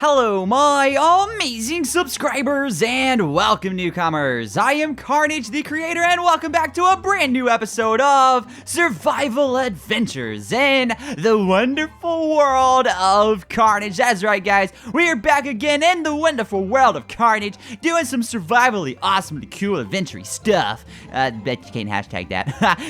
Hello, my amazing subscribers, and welcome, newcomers. I am Carnage, the creator, and welcome back to a brand new episode of Survival Adventures in the wonderful world of Carnage. That's right, guys. We are back again in the wonderful world of Carnage, doing some survivally awesomely cool adventure stuff. Bet you can't hashtag that.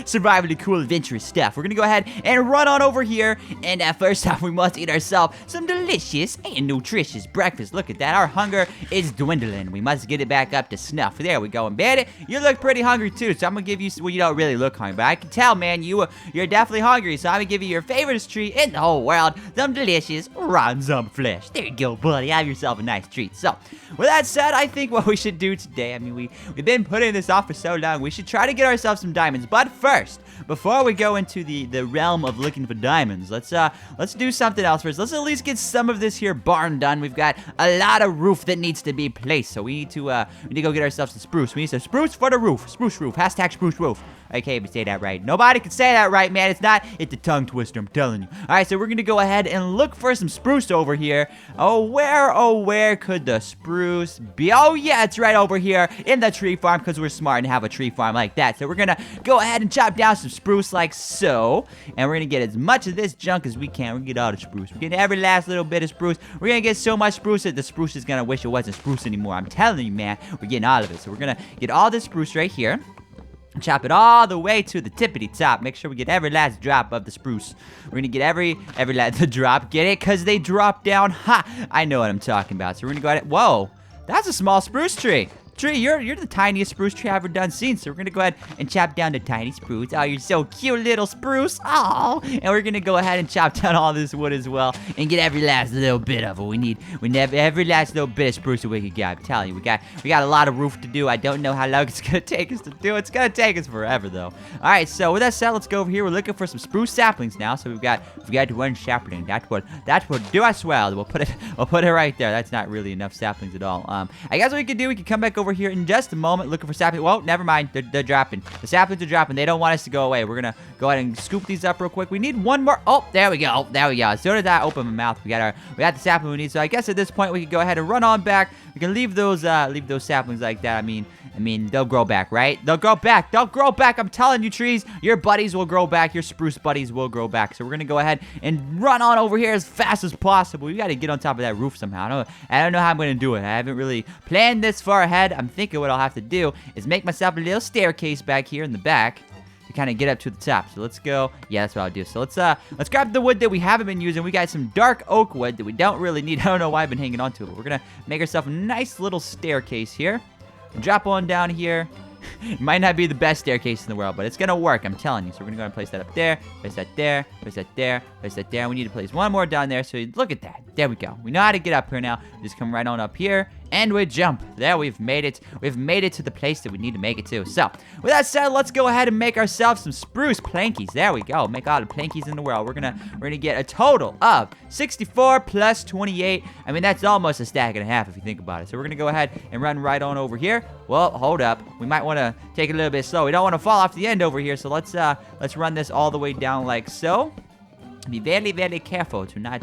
Survivally cool adventure stuff. We're gonna go ahead and run on over here, and first off, we must eat ourselves some delicious and nutritious breakfast. Look at that. Our hunger is dwindling. We must get it back up to snuff. There we go. And Bandit, you look pretty hungry too, so I'm gonna give you, well, you don't really look hungry, but I can tell, man, you're definitely hungry, so I'm gonna give you your favorite treat in the whole world, some delicious rotten zombie flesh. There you go, buddy. Have yourself a nice treat. So, with that said, I think what we should do today, I mean, we've been putting this off for so long, we should try to get ourselves some diamonds. But first, before we go into the realm of looking for diamonds, let's do something else first. Let's at least get some of this here barn done. We've got a lot of roof that needs to be placed, so we need to go get ourselves some spruce. We need some spruce for the roof. Spruce roof. Hashtag spruce roof. I can't even say that right. Nobody can say that right, man. It's a tongue twister, I'm telling you. Alright, so we're gonna go ahead and look for some spruce over here. Oh, where could the spruce be? Oh, yeah, it's right over here in the tree farm, because we're smart and have a tree farm like that. So we're gonna go ahead and chop down some spruce like so, and we're gonna get as much of this junk as we can. We're gonna get all the spruce. We're getting every last little bit of spruce. We're gonna get so much spruce that the spruce is gonna wish it wasn't spruce anymore. I'm telling you, man, we're getting all of it. So we're gonna get all this spruce right here. Chop it all the way to the tippity top. Make sure we get every last drop of the spruce. We're gonna get every last drop. Get it? Cause they drop down. Ha! I know what I'm talking about. So we're gonna go ahead. Whoa, that's a small spruce tree. Tree, you're the tiniest spruce tree I've ever done seen. So we're gonna go ahead and chop down the tiny spruce. Oh, you're so cute, little spruce. Oh, and we're gonna go ahead and chop down all this wood as well and get every last little bit of it. We need every last little bit of spruce that we can get. I'm telling you, we got a lot of roof to do. I don't know how long it's gonna take us to do. It's gonna take us forever though. All right, so with that said, let's go over here. We're looking for some spruce saplings now. So we've got one sapling. That's what do us well. We'll put it right there. That's not really enough saplings at all. I guess what we could do, we could come back over here in just a moment looking for saplings. Well, never mind. They're dropping. The saplings are dropping. They don't want us to go away. We're gonna go ahead and scoop these up real quick. We need one more. Oh, there we go. There we go. As soon as I open my mouth, we got the sapling we need. So I guess at this point we can go ahead and run on back. We can leave those saplings like that. I mean, they'll grow back, right? They'll grow back. They'll grow back. I'm telling you, trees, your buddies will grow back. Your spruce buddies will grow back. So we're gonna go ahead and run on over here as fast as possible. We gotta get on top of that roof somehow. I don't know how I'm gonna do it. I haven't really planned this far ahead. I'm thinking what I'll have to do is make myself a little staircase back here in the back to kind of get up to the top. So let's go. Yeah, that's what I'll do. So let's grab the wood that we haven't been using. We got some dark oak wood that we don't really need. I don't know why I've been hanging on to it, but we're gonna make ourselves a nice little staircase here. Drop on down here. It might not be the best staircase in the world, but it's gonna work, I'm telling you. So we're gonna go and place that up there, place that there, place that there, place that there. We need to place one more down there. So look at that. There we go. We know how to get up here now. Just come right on up here, and we jump. There, we've made it. We've made it to the place that we need to make it to. So, with that said, let's go ahead and make ourselves some spruce plankies. There we go. Make all the plankies in the world. We're gonna get a total of 64 plus 28. I mean, that's almost a stack and a half if you think about it. So we're gonna go ahead and run right on over here. Well, hold up. We might want to take it a little bit slow. We don't want to fall off the end over here. So let's run this all the way down like so. Be very, very careful to not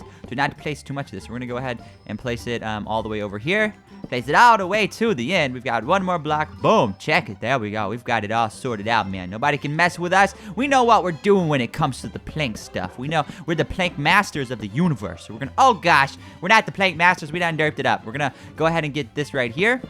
place too much of this. We're gonna go ahead and place it all the way over here. Place it all the way to the end. We've got one more block. Boom. Check it. There we go. We've got it all sorted out, man. Nobody can mess with us. We know what we're doing when it comes to the plank stuff. We know we're the plank masters of the universe. So we're gonna, oh gosh, we're not the plank masters. We done derped it up. We're gonna go ahead and get this right here.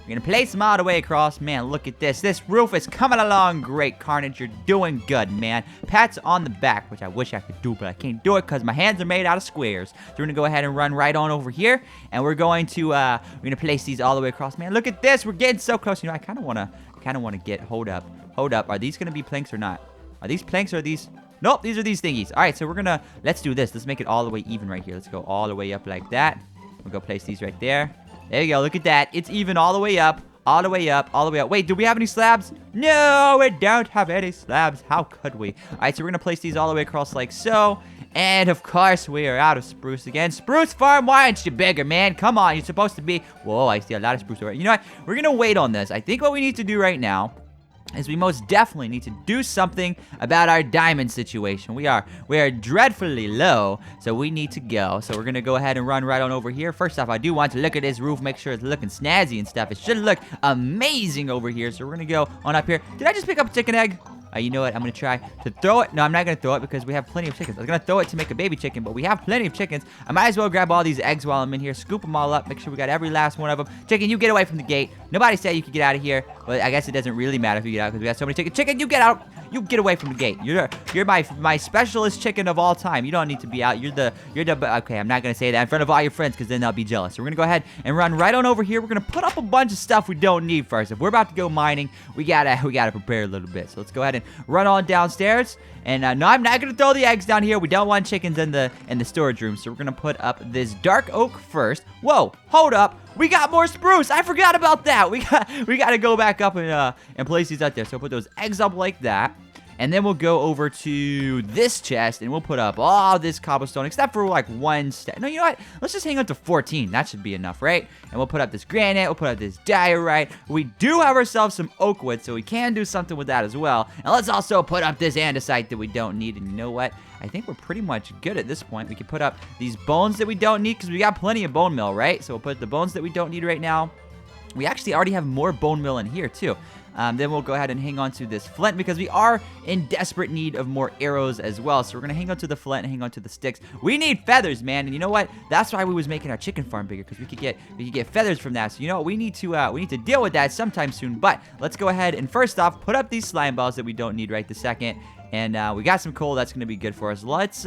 We're gonna place them all the way across. Man, look at this. This roof is coming along great, Carnage. You're doing good, man. Pats on the back, which I wish I could do, but I can't do it because my hands are made out of squares. So we're gonna go ahead and run right on over here, and we're going to place these all the way across. Man, look at this. We're getting so close. You know, I kind of wanna get. Hold up. Are these gonna be planks or not? Are these planks or are these? Nope, these are these thingies. All right, so let's do this. Let's make it all the way even right here. Let's go all the way up like that. We'll go place these right there. There you go. Look at that. It's even all the way up, all the way up, all the way up. Wait, do we have any slabs? No, we don't have any slabs. How could we? All right, so we're going to place these all the way across like so. And, of course, we are out of spruce again. Spruce farm, why aren't you bigger, man? Come on, you're supposed to be... Whoa, I see a lot of spruce over. You know what? We're going to wait on this. I think what we need to do right now is we most definitely need to do something about our diamond situation. We are dreadfully low, so we need to go. So we're gonna go ahead and run right on over here. First off, I do want to look at this roof, make sure it's looking snazzy and stuff. It should look amazing over here. So we're gonna go on up here. Did I just pick up a chicken egg? You know what? I'm going to try to throw it. No, I'm not going to throw it because we have plenty of chickens. I was going to throw it to make a baby chicken, but we have plenty of chickens. I might as well grab all these eggs while I'm in here, scoop them all up, make sure we got every last one of them. Chicken, you get away from the gate. Nobody said you could get out of here. Well, I guess it doesn't really matter if you get out because we got so many chickens. Chicken, you get out. You get away from the gate. You're my specialist chicken of all time. You don't need to be out. You're the okay, I'm not going to say that in front of all your friends because then they'll be jealous. So we're going to go ahead and run right on over here. We're going to put up a bunch of stuff we don't need first. If we're about to go mining, we got to prepare a little bit. So let's go ahead and run on downstairs. And no, I'm not going to throw the eggs down here. We don't want chickens in the storage room. So we're going to put up this dark oak first. Whoa, hold up. We got more spruce. I forgot about that. We got to go back up and place these out there. So we'll put those eggs up like that. And then we'll go over to this chest, and we'll put up all this cobblestone, except for, like, one stack. No, you know what? Let's just hang on to 14. That should be enough, right? And we'll put up this granite. We'll put up this diorite. We do have ourselves some oak wood, so we can do something with that as well. And let's also put up this andesite that we don't need. And you know what? I think we're pretty much good at this point. We can put up these bones that we don't need, because we got plenty of bone meal, right? So we'll put the bones that we don't need right now. We actually already have more bone meal in here, too. Then we'll go ahead and hang on to this flint because we are in desperate need of more arrows as well. So we're going to hang on to the flint and hang on to the sticks. We need feathers, man. And you know what? That's why we was making our chicken farm bigger, because we could get feathers from that. So you know what? We need to deal with that sometime soon. But let's go ahead and first off put up these slime balls that we don't need right this second. And we got some coal. That's going to be good for us. Let's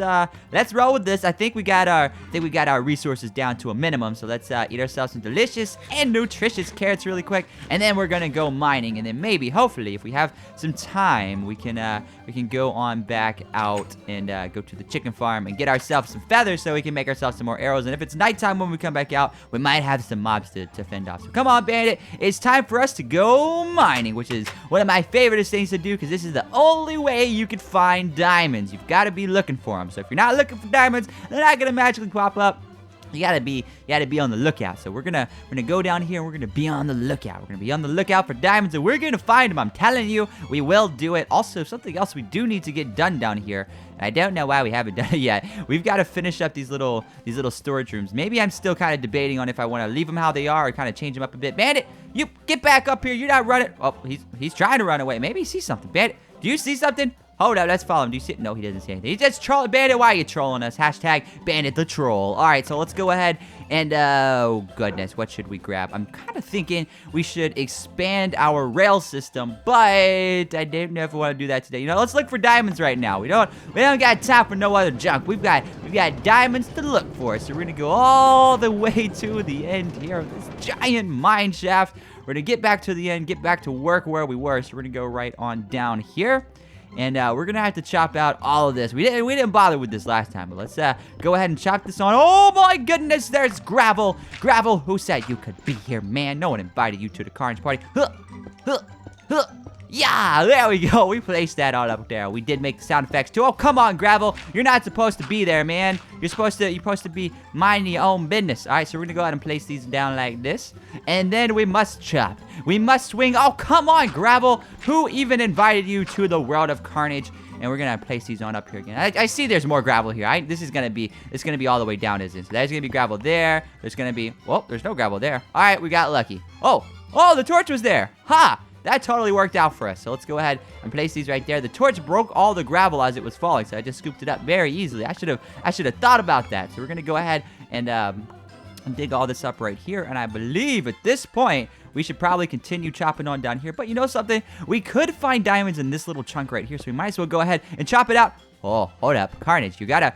roll with this. I think we got our resources down to a minimum. So let's eat ourselves some delicious and nutritious carrots really quick. And then we're going to go mining. And then maybe, hopefully, if we have some time, we can go on back out and go to the chicken farm and get ourselves some feathers so we can make ourselves some more arrows. And if it's nighttime when we come back out, we might have some mobs to fend off. So come on, Bandit. It's time for us to go mining, which is one of my favorite things to do because this is the only way you can find diamonds. You've got to be looking for them. So if you're not looking for diamonds, they're not going to magically pop up. You gotta be on the lookout. So we're gonna go down here and we're gonna be on the lookout. We're gonna be on the lookout for diamonds and we're gonna find them. I'm telling you, we will do it. Also, something else we do need to get done down here. And I don't know why we haven't done it yet. We've got to finish up these little storage rooms. Maybe I'm still kind of debating on if I want to leave them how they are or kind of change them up a bit. Bandit, you get back up here. You're not running. Oh, he's trying to run away. Maybe he sees something. Bandit, do you see something? Hold up, let's follow him. Do you see? No, he doesn't see anything. He's just trolling. Bandit, why are you trolling us? Hashtag Bandit the Troll. All right, so let's go ahead and, oh, goodness, what should we grab? I'm kind of thinking we should expand our rail system, but I don't know if we want to do that today. You know, let's look for diamonds right now. We don't got time for no other junk. We've got diamonds to look for, so we're going to go all the way to the end here of this giant mine shaft. We're going to get back to the end, get back to work where we were, so we're going to go right on down here. And we're going to have to chop out all of this. We didn't bother with this last time, but let's go ahead and chop this on. Oh, my goodness, there's gravel. Gravel, who said you could be here, man? No one invited you to the Carnage party. Yeah, there we go. We placed that all up there. We did make the sound effects, too. Oh, come on, Gravel. You're not supposed to be there, man. You're supposed to be minding your own business. All right, so we're going to go ahead and place these down like this. And then we must chop. We must swing. Oh, come on, Gravel. Who even invited you to the world of Carnage? And we're going to place these on up here again. I see there's more gravel here. This is going to be all the way down, isn't it? So there's going to be gravel there. There's going to be, well, there's no gravel there. All right, we got lucky. Oh, the torch was there. Ha! That totally worked out for us. So let's go ahead and place these right there. The torch broke all the gravel as it was falling, so I just scooped it up very easily. I should have thought about that. So we're gonna go ahead and dig all this up right here. And I believe at this point we should probably continue chopping on down here. But you know something? We could find diamonds in this little chunk right here, so we might as well go ahead and chop it out. Oh, hold up, Carnage! You gotta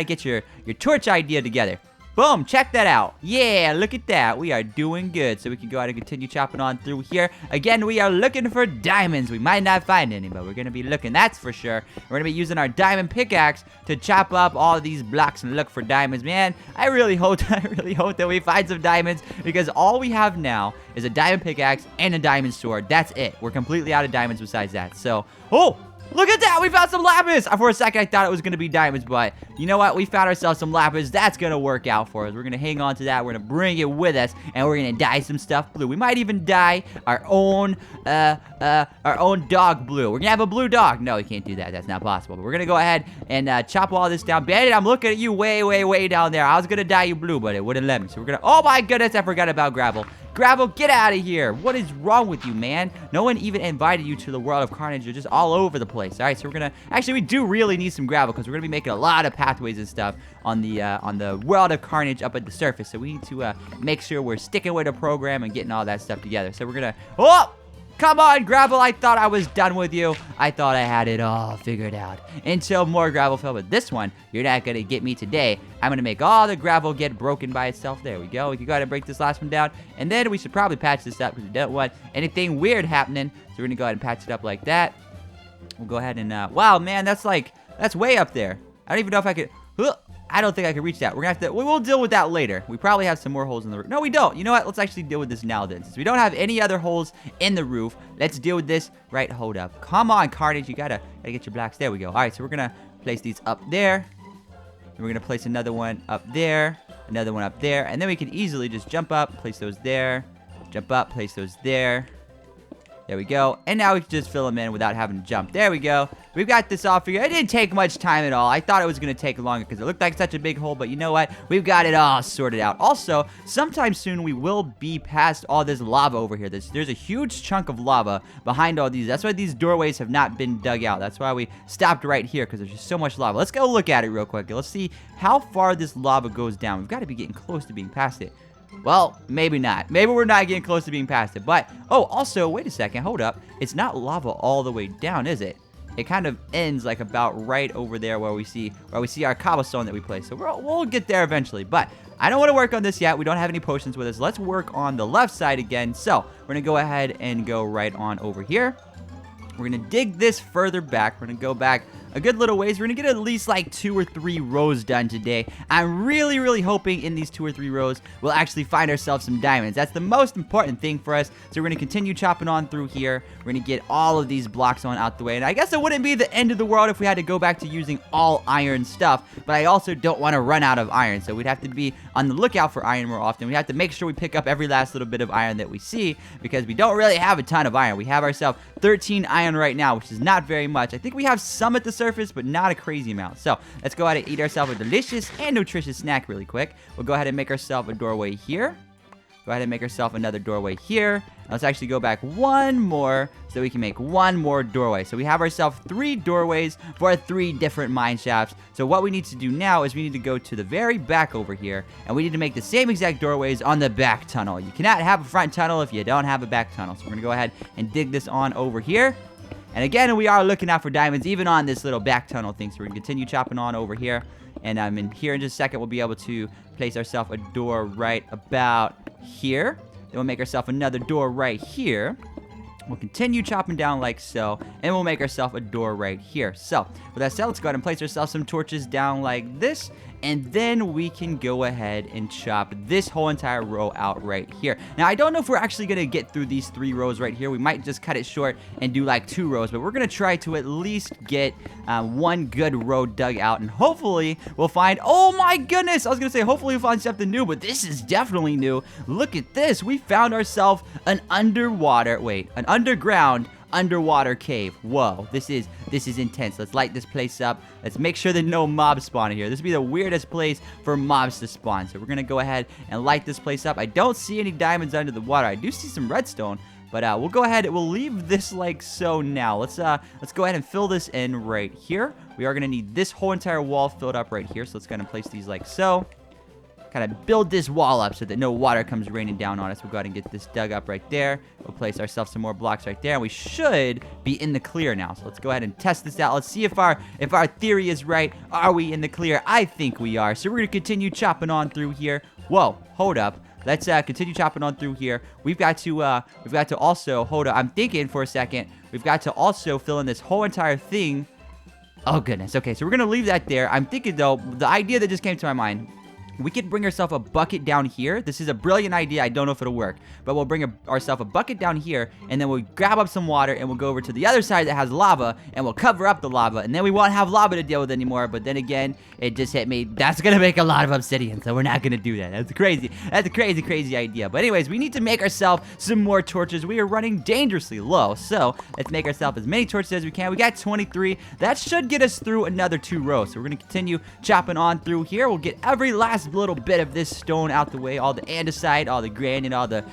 get your torch idea together. Boom, check that out. Yeah, look at that. We are doing good. So we can go ahead and continue chopping on through here. Again, we are looking for diamonds. We might not find any, but we're going to be looking, that's for sure. We're going to be using our diamond pickaxe to chop up all of these blocks and look for diamonds. Man, I really hope that we find some diamonds because all we have now is a diamond pickaxe and a diamond sword. That's it. We're completely out of diamonds besides that. So, oh, Look at that. We found some lapis. For a second, I thought it was going to be diamonds, but you know what? We found ourselves some lapis. That's going to work out for us. We're going to hang on to that. We're going to bring it with us, and we're going to dye some stuff blue. We might even dye our own dog blue. We're going to have a blue dog. No, we can't do that. That's not possible. But we're going to go ahead and chop all this down. Bandit, I'm looking at you way, way, way down there. I was going to dye you blue, but it wouldn't let me. So we're going to... Oh, my goodness. I forgot about gravel. Gravel, get out of here. What is wrong with you, man? No one even invited you to the world of Carnage. You're just all over the place. All right, so we're going to... Actually, we do really need some gravel because we're going to be making a lot of pathways and stuff on the world of Carnage up at the surface. So we need to make sure we're sticking with the program and getting all that stuff together. So we're going to... Oh! Come on, gravel. I thought I was done with you. I thought I had it all figured out. Until more gravel fell. But this one, you're not going to get me today. I'm going to make all the gravel get broken by itself. There we go. We can go ahead and break this last one down. And then we should probably patch this up because we don't want anything weird happening. So we're going to go ahead and patch it up like that. We'll go ahead and... wow, man, that's way up there. I don't even know if I could... I don't think I can reach that. We're gonna have to... We'll deal with that later. We probably have some more holes in the roof. No, we don't. You know what? Let's actually deal with this now then. Since we don't have any other holes in the roof, let's deal with this. Right, hold up. Come on, Carnage. You gotta get your blocks. There we go. All right, so we're gonna place these up there. And we're gonna place another one up there. Another one up there. And then we can easily just jump up, place those there. Jump up, place those there. There we go. And now we can just fill them in without having to jump. There we go. We've got this all figured. It didn't take much time at all. I thought it was going to take longer because it looked like such a big hole. But you know what? We've got it all sorted out. Also, sometime soon we will be past all this lava over here. There's a huge chunk of lava behind all these. That's why these doorways have not been dug out. That's why we stopped right here because there's just so much lava. Let's go look at it real quick. Let's see how far this lava goes down. We've got to be getting close to being past it. Well, maybe not. Maybe we're not getting close to being past it. But, oh, also, wait a second. Hold up. It's not lava all the way down, is it? It kind of ends like about right over there where we see our cobblestone that we placed. So we'll get there eventually. But I don't want to work on this yet. We don't have any potions with us. Let's work on the left side again. So we're going to go ahead and go right on over here. We're going to dig this further back. We're going to go back a good little ways. We're going to get at least like 2 or 3 rows done today. I'm really, really hoping in these 2 or 3 rows we'll actually find ourselves some diamonds. That's the most important thing for us. So we're going to continue chopping on through here. We're going to get all of these blocks on out the way. And I guess it wouldn't be the end of the world if we had to go back to using all iron stuff. But I also don't want to run out of iron. So we'd have to be on the lookout for iron more often. We have to make sure we pick up every last little bit of iron that we see because we don't really have a ton of iron. We have ourselves 13 iron right now, which is not very much. I think we have some at the surface, but not a crazy amount. So let's go ahead and eat ourselves a delicious and nutritious snack really quick. We'll go ahead and make ourselves a doorway here. Go ahead and make ourselves another doorway here. Let's actually go back one more so we can make one more doorway. So we have ourselves 3 doorways for 3 different mine shafts. So what we need to do now is we need to go to the very back over here, and we need to make the same exact doorways on the back tunnel. You cannot have a front tunnel if you don't have a back tunnel. So we're going to go ahead and dig this on over here. And again, we are looking out for diamonds even on this little back tunnel thing. So we're going to continue chopping on over here. And in here in just a second, we'll be able to place ourselves a door right about here. Then we'll make ourselves another door right here. We'll continue chopping down like so, and we'll make ourselves a door right here. So, with that said, let's go ahead and place ourselves some torches down like this, and then we can go ahead and chop this whole entire row out right here. Now, I don't know if we're actually going to get through these 3 rows right here. We might just cut it short and do like 2 rows, but we're going to try to at least get 1 good row dug out, and hopefully we'll find... Oh my goodness! I was going to say hopefully we'll find something new, but this is definitely new. Look at this. We found ourselves an underground underwater cave. Whoa, this is intense. Let's light this place up. Let's make sure that no mobs spawn in here. This would be the weirdest place for mobs to spawn. So we're gonna go ahead and light this place up. I don't see any diamonds under the water. I do see some redstone, but we'll go ahead and we'll leave this like so now. Let's go ahead and fill this in right here. We are gonna need this whole entire wall filled up right here. So let's kind of place these like so. Kind of build this wall up so that no water comes raining down on us. We'll go ahead and get this dug up right there. We'll place ourselves some more blocks right there, and we should be in the clear now. So let's go ahead and test this out. Let's see if our theory is right. Are we in the clear? I think we are. So we're gonna continue chopping on through here. Whoa, hold up. Let's continue chopping on through here. We've got to also hold up. I'm thinking for a second. We've got to also fill in this whole entire thing. Oh goodness. Okay, so we're gonna leave that there. I'm thinking though, the idea that just came to my mind. we could bring ourselves a bucket down here. This is a brilliant idea. I don't know if it'll work, but we'll bring ourselves a bucket down here, and then we'll grab up some water, and we'll go over to the other side that has lava, and we'll cover up the lava, and then we won't have lava to deal with anymore. But then again, it just hit me. That's gonna make a lot of obsidian, so we're not gonna do that. That's crazy. That's a crazy, crazy idea. But anyways, we need to make ourselves some more torches. We are running dangerously low, so let's make ourselves as many torches as we can. We got 23. That should get us through another 2 rows. So we're gonna continue chopping on through here. We'll get every last little bit of this stone out the way, all the andesite, all the granite, all the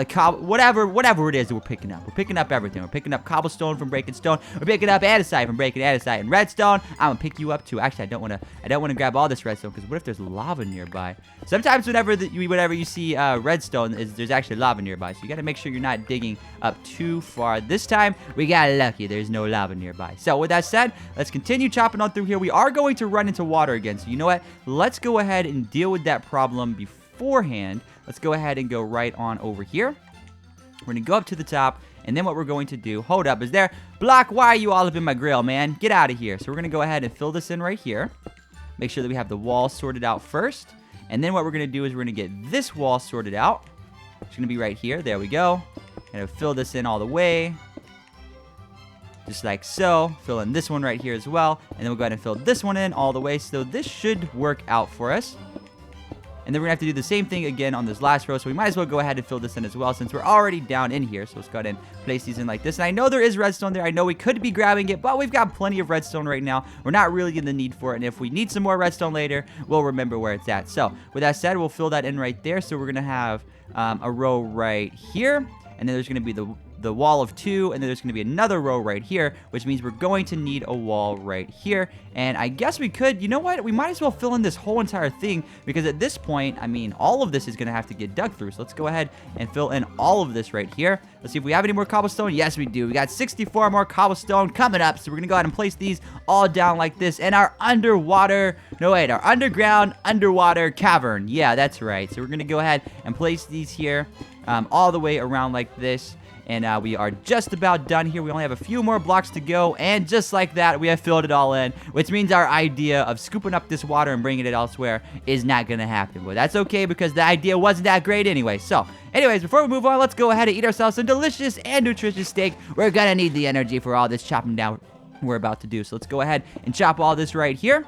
cobble, whatever it is that we're picking up. We're picking up everything. We're picking up cobblestone from breaking stone. We're picking up andesite from breaking andesite, and redstone. I'm gonna pick you up too. Actually, I don't want to grab all this redstone, because what if there's lava nearby? Sometimes whenever you see redstone, there's actually lava nearby. So you got to make sure you're not digging up too far. This time we got lucky. There's no lava nearby. So with that said, let's continue chopping on through here. We are going to run into water again. So you know what? Let's go ahead and deal with that problem beforehand. Let's go ahead and go right on over here. We're going to go up to the top, and then what we're going to do, hold up, is there, Block, why are you all up in my grill, man? Get out of here. So we're going to go ahead and fill this in right here. Make sure that we have the wall sorted out first, and then what we're going to do is we're going to get this wall sorted out. It's going to be right here. There we go. And fill this in all the way, just like so. Fill in this one right here as well, and then we'll go ahead and fill this one in all the way. So this should work out for us. And then we're going to have to do the same thing again on this last row. So we might as well go ahead and fill this in as well, since we're already down in here. So let's go ahead and place these in like this. And I know there is redstone there. I know we could be grabbing it, but we've got plenty of redstone right now. We're not really in the need for it. And if we need some more redstone later, we'll remember where it's at. So with that said, we'll fill that in right there. So we're going to have a row right here. And then there's going to be the wall of 2, and then there's going to be another row right here, which means we're going to need a wall right here. And I guess we could, you know what, we might as well fill in this whole entire thing, because at this point, I mean, all of this is going to have to get dug through. So let's go ahead and fill in all of this right here. Let's see if we have any more cobblestone. Yes, we do. We got 64 more cobblestone coming up, so we're going to go ahead and place these all down like this in our our underground underwater cavern. Yeah, that's right. So we're going to go ahead and place these here all the way around like this. And we are just about done here. We only have a few more blocks to go. And just like that, we have filled it all in. Which means our idea of scooping up this water and bringing it elsewhere is not going to happen. But that's okay, because the idea wasn't that great anyway. So, anyways, before we move on, let's go ahead and eat ourselves some delicious and nutritious steak. We're going to need the energy for all this chopping down we're about to do. So let's go ahead and chop all this right here.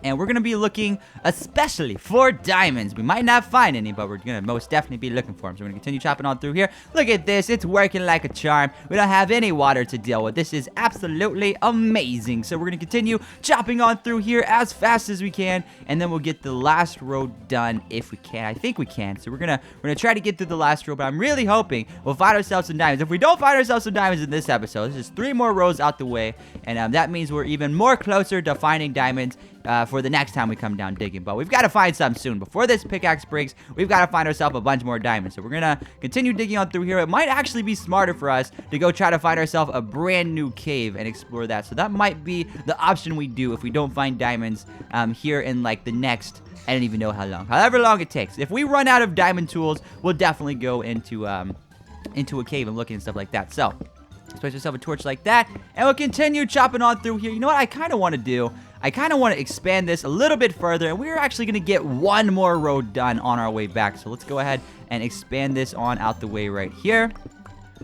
And we're going to be looking especially for diamonds. We might not find any, but we're going to most definitely be looking for them. So we're going to continue chopping on through here. Look at this. It's working like a charm. We don't have any water to deal with. This is absolutely amazing. So we're going to continue chopping on through here as fast as we can. And then we'll get the last row done if we can. I think we can. So we're going to try to get through the last row. But I'm really hoping we'll find ourselves some diamonds. If we don't find ourselves some diamonds in this episode, this is 3 more rows out the way. And that means we're even more closer to finding diamonds for the next time we come down digging. But we've got to find some soon. Before this pickaxe breaks, we've got to find ourselves a bunch more diamonds. So we're going to continue digging on through here. It might actually be smarter for us to go try to find ourselves a brand new cave and explore that. So that might be the option we do if we don't find diamonds here in like the next, I don't even know how long. However long it takes. If we run out of diamond tools, we'll definitely go into a cave and look and stuff like that. So let's place yourself a torch like that, and we'll continue chopping on through here. You know what I kind of want to do? I kind of want to expand this a little bit further, and we're actually going to get 1 more row done on our way back. So let's go ahead and expand this on out the way right here.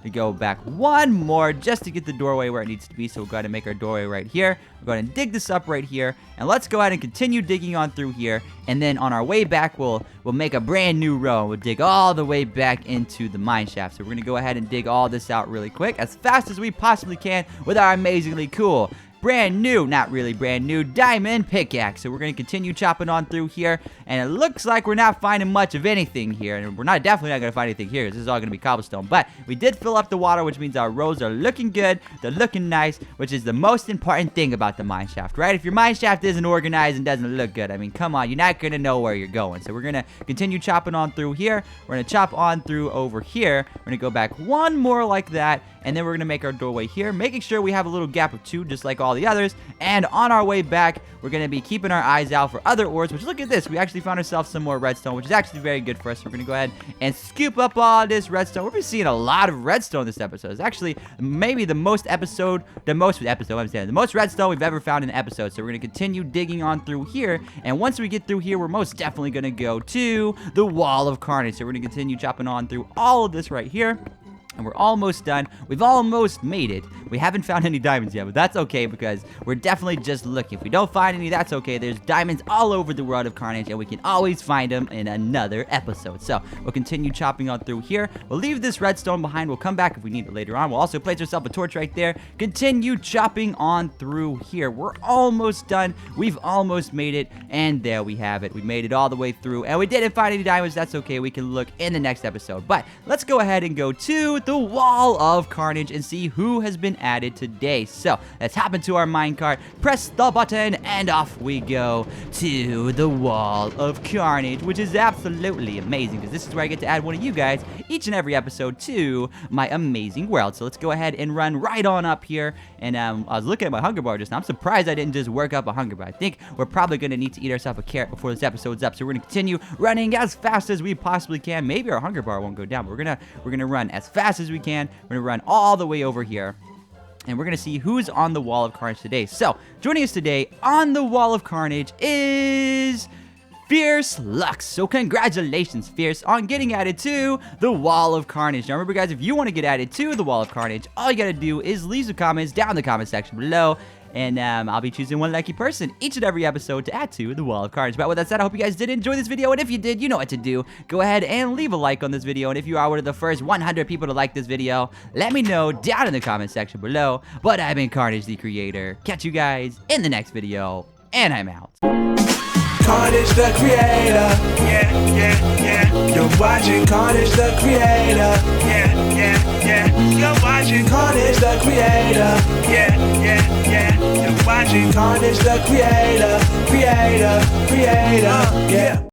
To go back 1 more just to get the doorway where it needs to be. So we'll go ahead and make our doorway right here. We're going to dig this up right here, and let's go ahead and continue digging on through here. And then on our way back, we'll make a brand new row. We'll dig all the way back into the mine shaft. So we're going to go ahead and dig all this out really quick, as fast as we possibly can, with our amazingly cool, brand new, not really brand new, diamond pickaxe. So we're going to continue chopping on through here, and it looks like we're not finding much of anything here, and we're definitely not going to find anything here, because this is all going to be cobblestone. But we did fill up the water, which means our rows are looking good, they're looking nice, which is the most important thing about the mine shaft, right? If your mine shaft isn't organized and doesn't look good, I mean, come on, you're not going to know where you're going. So we're going to continue chopping on through here. We're going to chop on through over here. We're going to go back 1 more like that, and then we're going to make our doorway here, making sure we have a little gap of 2, just like all all the others. And on our way back, we're going to be keeping our eyes out for other ores, which look at this. We actually found ourselves some more redstone, which is actually very good for us. So we're going to go ahead and scoop up all this redstone. We're seeing a lot of redstone this episode. It's actually maybe the most redstone we've ever found in an episode. So we're going to continue digging on through here. And once we get through here, we're most definitely going to go to the Wall of Carnage. So we're going to continue chopping on through all of this right here. And we're almost done. We've almost made it. We haven't found any diamonds yet, but that's okay because we're definitely just looking. If we don't find any, that's okay. There's diamonds all over the world of Carnage, and we can always find them in another episode. So we'll continue chopping on through here. We'll leave this redstone behind. We'll come back if we need it later on. We'll also place ourselves a torch right there. Continue chopping on through here. We're almost done. We've almost made it, and there we have it. We made it all the way through, and we didn't find any diamonds. That's okay. We can look in the next episode. But let's go ahead and go to the Wall of Carnage and see who has been added today. So let's hop into our minecart, press the button, and off we go to the Wall of Carnage, which is absolutely amazing because this is where I get to add one of you guys each and every episode to my amazing world. So let's go ahead and run right on up here. And I was looking at my hunger bar just now. I'm surprised I didn't just work up a hunger bar. I think we're probably going to need to eat ourselves a carrot before this episode's up. So we're going to continue running as fast as we possibly can. Maybe our hunger bar won't go down, but we're gonna run as fast as we can. We're gonna run all the way over here, and we're gonna see who's on the Wall of Carnage today. So joining us today on the Wall of Carnage is Fierce Lux. So congratulations, Fierce, on getting added to the Wall of Carnage. Now remember, guys, if you want to get added to the Wall of Carnage, all you gotta do is leave some comments down in the comment section below. And I'll be choosing one lucky person each and every episode to add to the Wall of Carnage. But with that said, I hope you guys did enjoy this video. And if you did, you know what to do. Go ahead and leave a like on this video. And if you are one of the first 100 people to like this video, let me know down in the comment section below. But I've been Carnage the Creator. Catch you guys in the next video. And I'm out. Carnage the Creator, yeah. You're watching Carnage the Creator, yeah. You're watching Carnage the Creator, yeah. You're watching Carnage the Creator, yeah.